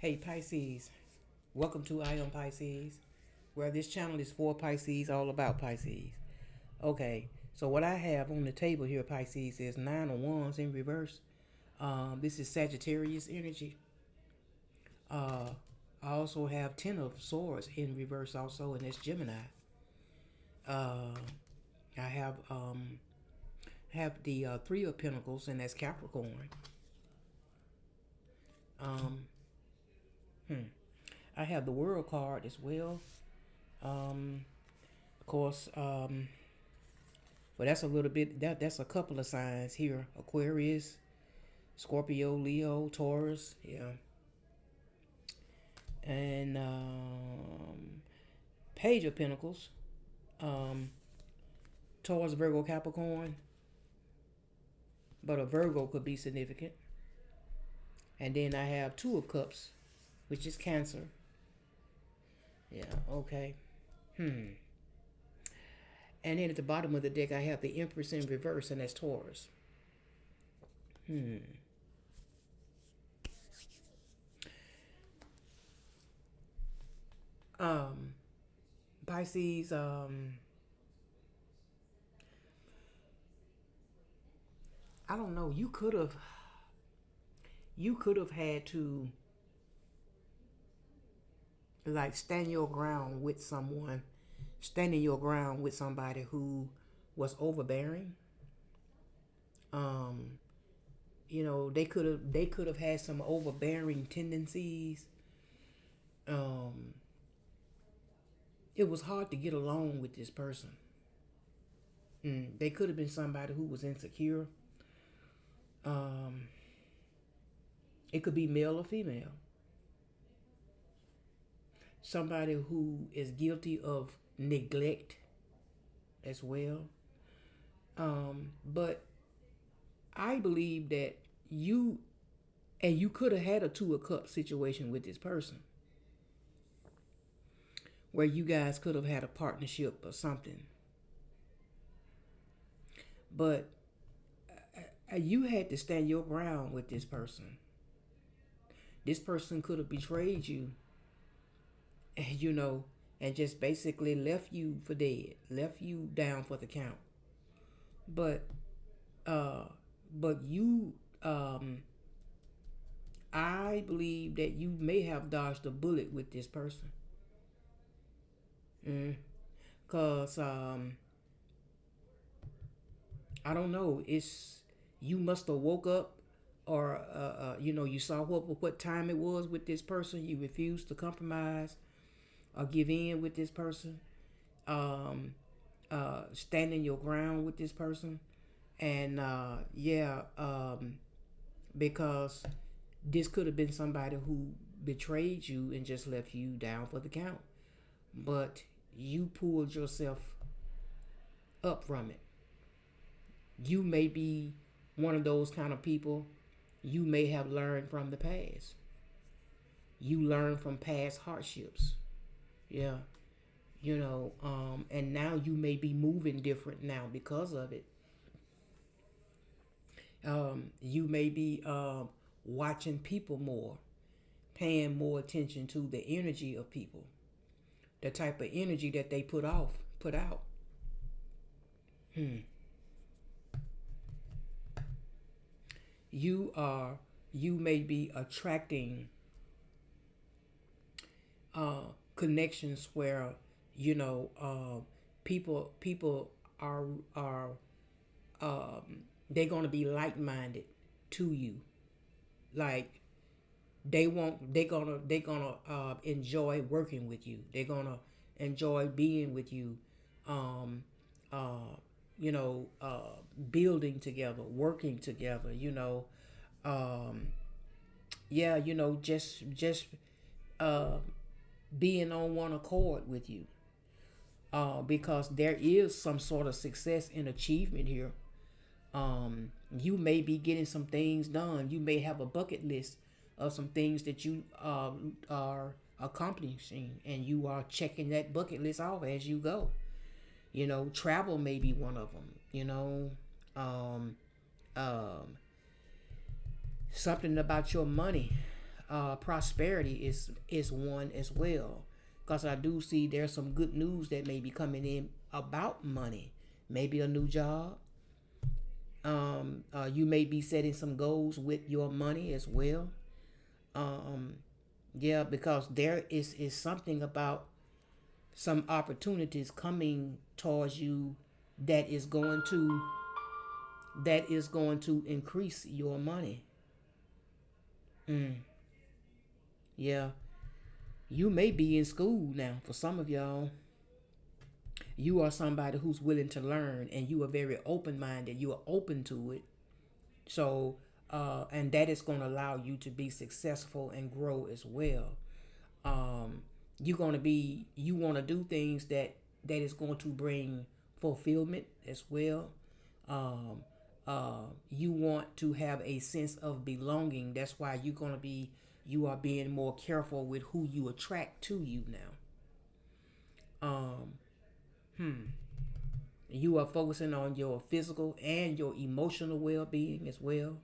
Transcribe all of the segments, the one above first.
Hey Pisces, welcome to I Am Pisces, where this channel is for Pisces, all about Pisces. Okay, so what I have on the table here, Pisces, is Nine of Wands in reverse. This is Sagittarius energy. Uh, I also have Ten of Swords in reverse also, and it's Gemini. Uh, I have the Three of Pentacles, and that's Capricorn. Um, hmm. I have the World card as well. Of course, but that's a little bit that's a couple of signs here: Aquarius, Scorpio, Leo, Taurus, yeah, and Page of Pentacles, um, Taurus, Virgo, Capricorn, but a Virgo could be significant. And then I have Two of Cups, which is Cancer. Yeah, okay. Hmm. And then at the bottom of the deck, I have the Empress in reverse, and that's Taurus. Hmm. Um, Pisces. I don't know. You could have had to like stand your ground with someone, standing your ground with somebody who was overbearing. Um, they could have had some overbearing tendencies. Um, it was hard to get along with this person. They could have been somebody who was insecure. Um, it could be male or female. Somebody who is guilty of neglect as well. But I believe that you you could have had a Two of Cups situation with this person where you guys could have had a partnership or something. But you had to stand your ground with this person. This person could have betrayed you, you know, and just basically left you for dead, left you down for the count. But uh, but you, I believe that you may have dodged a bullet with this person. Cause I don't know. It's you must have woke up, or you saw what time it was with this person. You refused to compromise or give in with this person. Um, Standing your ground with this person, and yeah, because this could have been somebody who betrayed you and just left you down for the count. But you pulled yourself up from it. You may be one of those kind of people. You may have learned from the past. You learn from past hardships. Yeah. And now you may be moving different now because of it. You may be watching people more, paying more attention to the energy of people, the type of energy that they put out. Hmm. You are, you may be attracting connections where you know people are they're gonna be like minded to you. Like they're gonna enjoy working with you. They're gonna enjoy being with you. Um, uh, you know, building together, working together. Um, yeah, just uh, being on one accord with you. Because there is some sort of success and achievement here. You may be getting some things done. You may have a bucket list of some things that you are accomplishing, and you are checking that bucket list off as you go. Travel may be one of them. Um, um, Something about your money. prosperity is one as well. Because I do see there's some good news that may be coming in about money. Maybe a new job. You may be setting some goals with your money as well. Um, yeah, because there is something about some opportunities coming towards you that is going to increase your money. Mm, yeah, you may be in school now. For some of y'all, you are somebody who's willing to learn, and you are very open minded. You are open to it. So, and that is going to allow you to be successful and grow as well. Um, you want to do things that is going to bring fulfillment as well. Um, you want to have a sense of belonging. That's why you are being more careful with who you attract to you now. Um, you are focusing on your physical and your emotional well-being as well.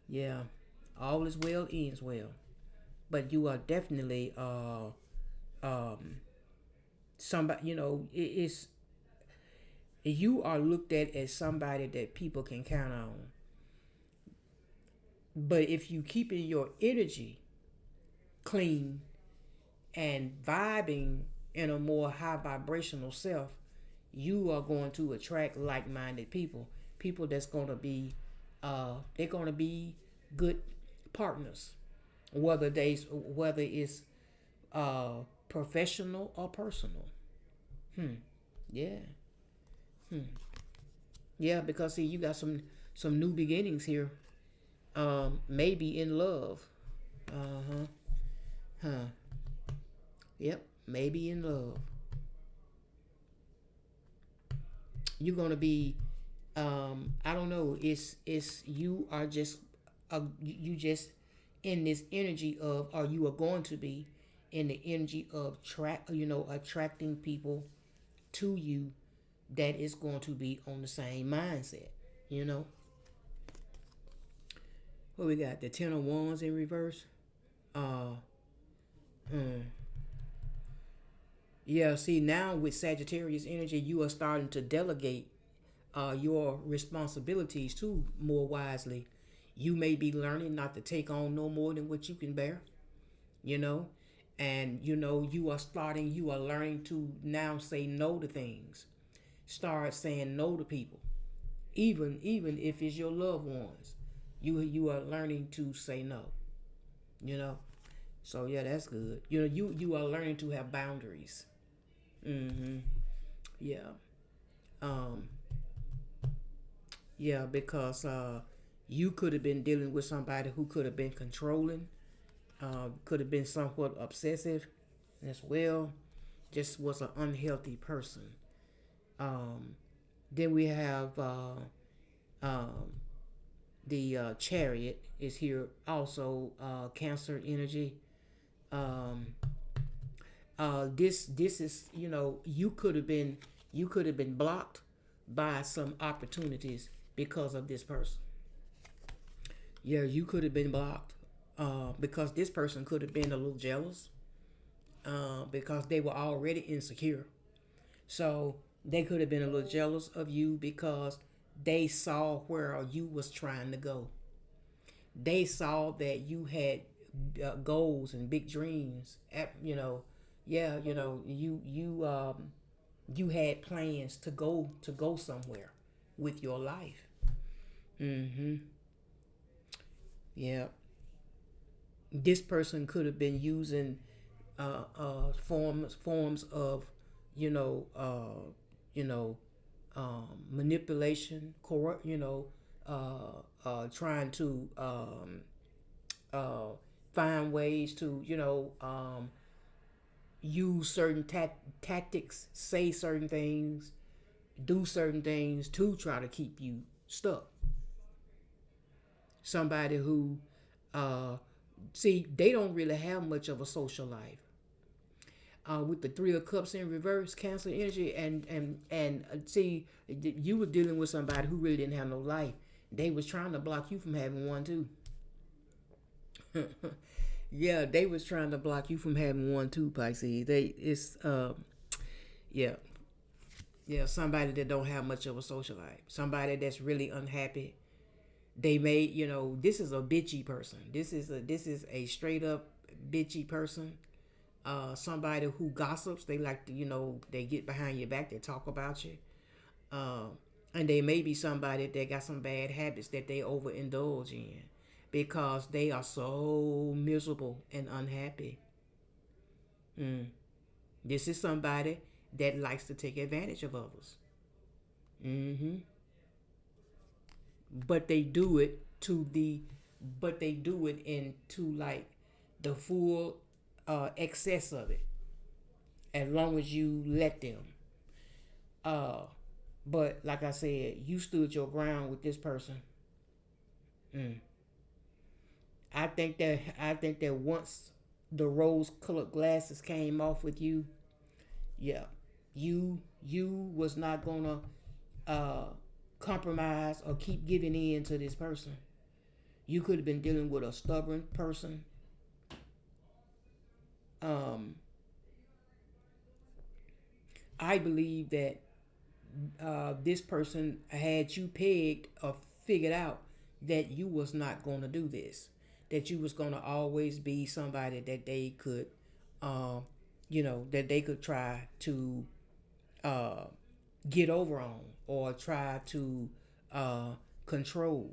Yeah, all is well ends well. But you are definitely um, somebody. It's you are looked at as somebody that people can count on. But if you keeping your energy clean and vibing in a more high vibrational self, you are going to attract like-minded people. People that's going to be, they're going to be good partners, whether it's uh, professional or personal. Yeah, yeah. Because see, you got some new beginnings here. Maybe in love. Uh huh. Huh. Yep. Maybe in love. You're gonna be. I don't know. It's you are just. You just in this energy of, or you are going to be in the energy of attracting people to you that is going to be on the same mindset. You know what we got? The Ten of Wands in reverse. Uh, mm, yeah. See, now with Sagittarius energy, you are starting to delegate your responsibilities too more wisely. You may be learning not to take on no more than what you can bear. You know, and you are learning to now say no to things. Start saying no to people, even if it's your loved ones. You are learning to say no. You know, so yeah, that's good. You are learning to have boundaries. Mm-hmm. Yeah. Um. Yeah, because you could have been dealing with somebody who could have been controlling, could have been somewhat obsessive as well. Just was an unhealthy person. Um. Then we have um, the Chariot is here also. Cancer energy. Um, this is you could have been blocked by some opportunities because of this person. Yeah, you could have been blocked because this person could have been a little jealous because they were already insecure. So they could have been a little jealous of you because they saw where you was trying to go. They saw that you had goals and big dreams. Yeah, you had plans to go somewhere with your life. Mm-hmm. Yeah, this person could have been using forms of you know uh, you know manipulation, corrupt. Trying to uh, find ways to use certain tactics, say certain things, do certain things to try to keep you stuck. Somebody who uh, see they don't really have much of a social life. With the Three of Cups in reverse, Cancer energy, and see, you were dealing with somebody who really didn't have no life. They was trying to block you from having one too. Yeah, they was trying to block you from having one too, Pisces. Yeah, yeah, somebody that don't have much of a social life, somebody that's really unhappy. They may, this is a bitchy person. This is a straight up bitchy person. Somebody who gossips. They like to, they get behind your back. They talk about you. Uh, and they may be somebody that got some bad habits that they overindulge in because they are so miserable and unhappy. Mm. This is somebody that likes to take advantage of others. Hmm. But they do it to the, but they do it into like the full excess of it, as long as you let them. Uh, but like I said, you stood your ground with this person. Mm. I think that once the rose-colored glasses came off with you, yeah, you was not gonna uh, compromise or keep giving in to this person. You could have been dealing with a stubborn person. Um, I believe that this person had you pegged or figured out that you was not going to do this, that you was going to always be somebody that they could, um, that they could try to uh, get over on or try to uh, control,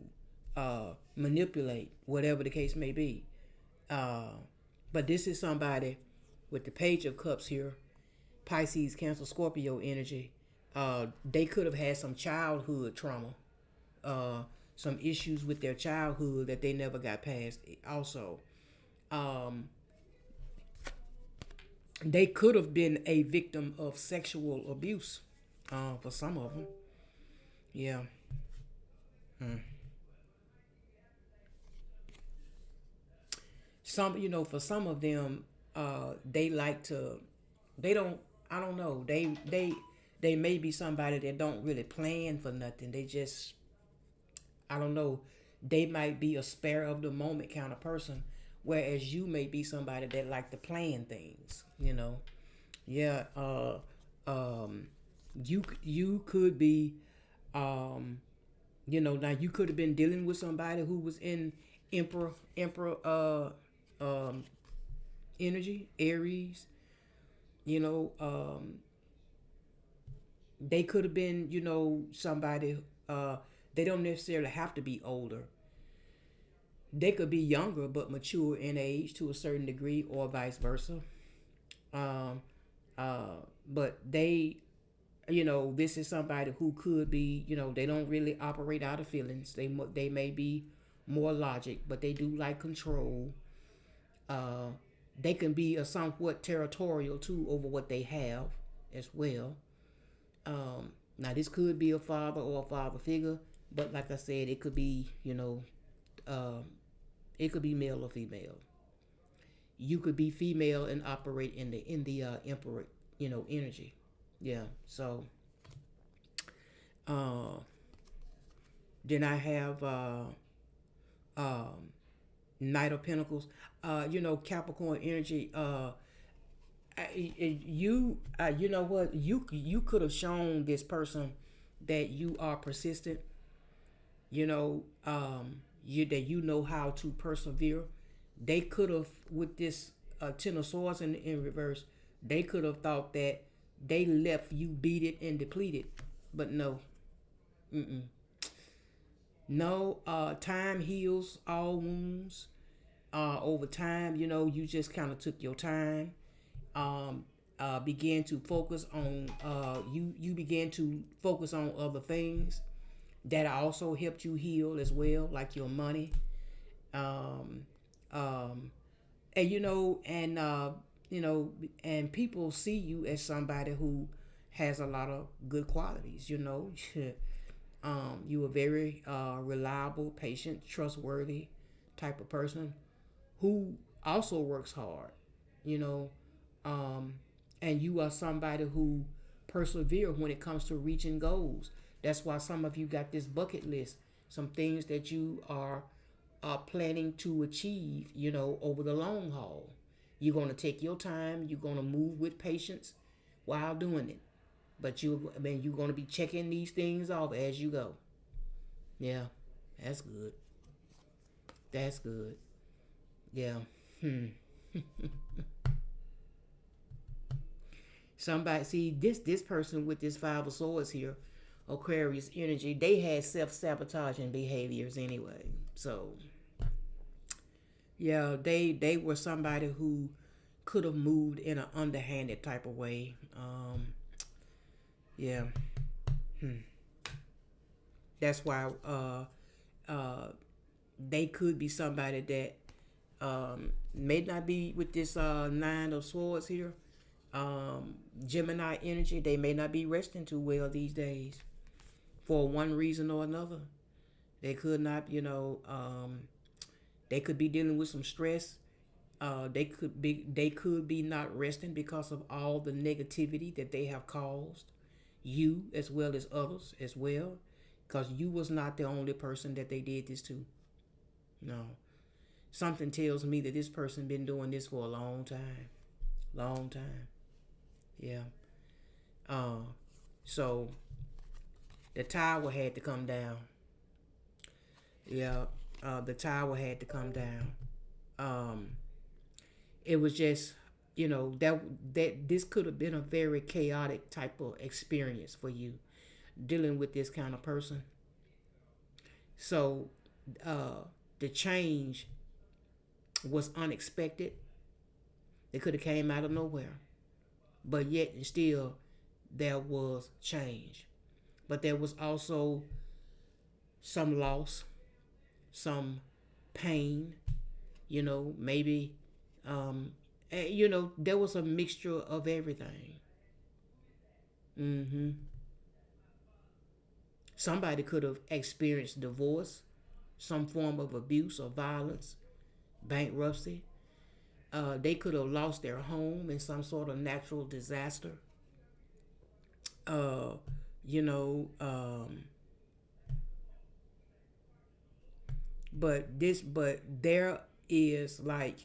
manipulate, whatever the case may be. Uh, but this is somebody with the Page of Cups here, Pisces, Cancer, Scorpio energy. They could have had some childhood trauma, uh, some issues with their childhood that they never got past. Also, um, they could have been a victim of sexual abuse. For some of them, yeah. Mm. For some of them, they like to. They don't. I don't know. They may be somebody that don't really plan for nothing. They just, I don't know, they might be a spare of the moment kind of person, whereas you may be somebody that like to plan things. Yeah. Um, you could be, um, now you could have been dealing with somebody who was in emperor um energy, Aries. You know, they could have been, somebody. They don't necessarily have to be older. They could be younger but mature in age to a certain degree, or vice versa. Um, but this is somebody who could be, they don't really operate out of feelings. They may be more logic, but they do like control. Uh, they can be a somewhat territorial too over what they have as well. Now this could be a father or a father figure, but like I said, it could be, um, it could be male or female. You could be female and operate in the emperor, energy. Yeah. So uh, then I have um, Knight of Pentacles. Capricorn energy. You know what, you could have shown this person that you are persistent. That you know how to persevere. They could have, with this Ten of Swords in reverse, they could have thought that they left you beat and depleted, but no. Mm-mm. No. Time heals all wounds. Over time, you just kind of took your time. um, Began to focus on you began to focus on other things that also helped you heal as well, like your money. um, um, and you know and people see you as somebody who has a lot of good qualities. You are very reliable, patient, trustworthy type of person who also works hard. you know um, and you are somebody who persevere when it comes to reaching goals. That's why some of you got this bucket list, some things that you are are planning to achieve, over the long haul. You're going to take your time. You're going to move with patience while doing it. But you're going to be checking these things off as you go. Yeah, that's good. That's good. Yeah. Hmm. Somebody see this person with this Five of Swords here, Aquarius energy. They had self-sabotaging behaviors anyway. So yeah, they were somebody who could have moved in an underhanded type of way. Yeah. Hmm. That's why uh, they could be somebody that may not be with this Nine of Swords here. Gemini energy, they may not be resting too well these days for one reason or another. They could not, they could be dealing with some stress. They could be not resting because of all the negativity that they have caused you as well as others as well, because you was not the only person that they did this to. No, something tells me that this person been doing this for a long time. Yeah. uh so the tower had to come down. Yeah. The tower had to come down. um it was just, that this could have been a very chaotic type of experience for you dealing with this kind of person. So the change was unexpected. It could have came out of nowhere, but yet and still there was change. But there was also some loss, some pain, maybe, um, there was a mixture of everything. hmm Somebody could have experienced divorce, some form of abuse or violence, bankruptcy. They could have lost their home in some sort of natural disaster. Uh, you know, but there is like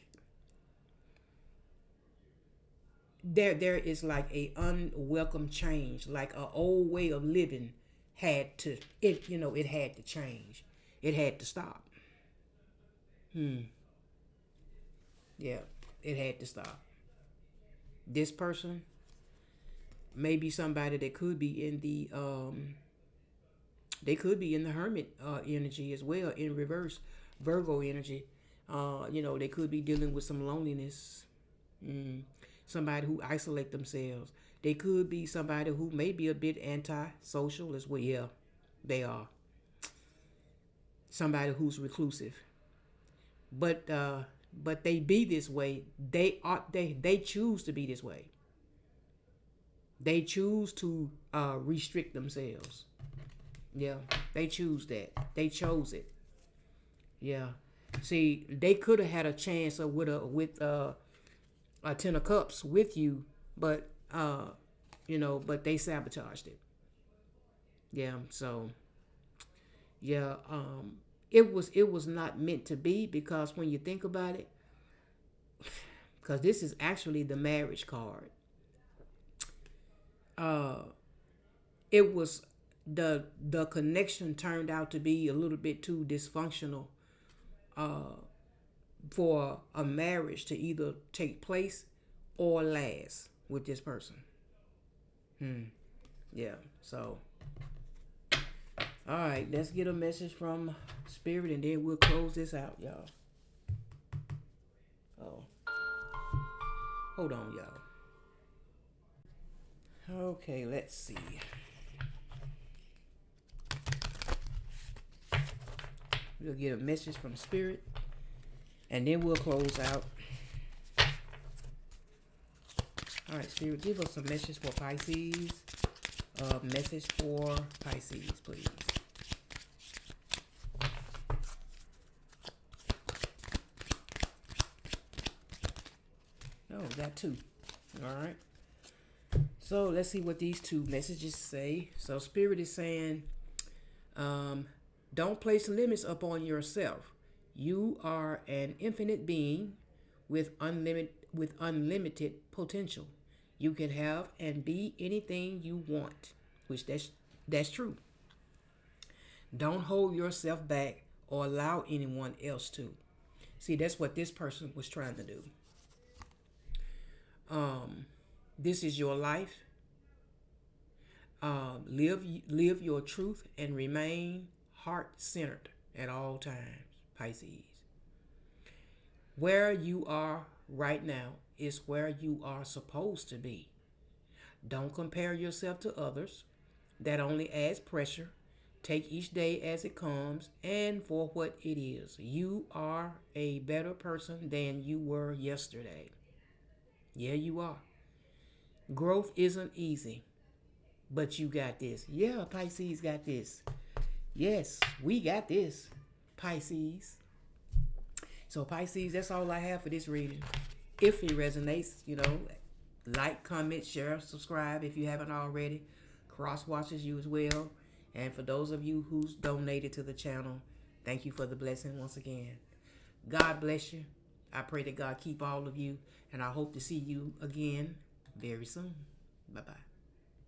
there is like a unwelcome change, like a old way of living had to it had to change. It had to stop. Hmm. Yeah, it had to stop. This person may be somebody that could be in the they could be in the hermit energy as well, in reverse, Virgo energy. They could be dealing with some loneliness. Mm. Somebody who isolate themselves. They could be somebody who may be a bit anti-social as well. Yeah, they are. Somebody who's reclusive. But they be this way. They choose to be this way. They choose to restrict themselves. Yeah, they choose that. They chose it. Yeah. See, they could have had a chance of with a Ten of Cups with you, but but they sabotaged it. Yeah. So yeah, it was not meant to be, because when you think about it, because this is actually the marriage card. Uh, it was the connection turned out to be a little bit too dysfunctional for a marriage to either take place or last with this person. Hmm. Yeah. So, all right, let's get a message from Spirit, and then we'll close this out, y'all. Oh, hold on, y'all. Okay, let's see. We'll get a message from Spirit, and then we'll close out. All right, Spirit, give us a message for Pisces. Message for Pisces, please. Oh, got two. All right. So let's see what these two messages say. So Spirit is saying, don't place limits upon yourself. You are an infinite being with unlimited potential. You can have and be anything you want, which that's true. Don't hold yourself back or allow anyone else to. See, that's what this person was trying to do. Um, this is your life. Live your truth and remain heart centered at all times, Pisces. Where you are right now is where you are supposed to be. Don't compare yourself to others. That only adds pressure. Take each day as it comes and for what it is. You are a better person than you were yesterday. Yeah, you are. Growth isn't easy, but you got this. Yeah, Pisces got this. Yes, we got this, Pisces. So, Pisces, that's all I have for this reading. If it resonates, like, comment, share, subscribe if you haven't already. Cross watches you as well. And for those of you who's donated to the channel, thank you for the blessing once again. God bless you. I pray that God keep all of you. And I hope to see you again very soon. Bye-bye.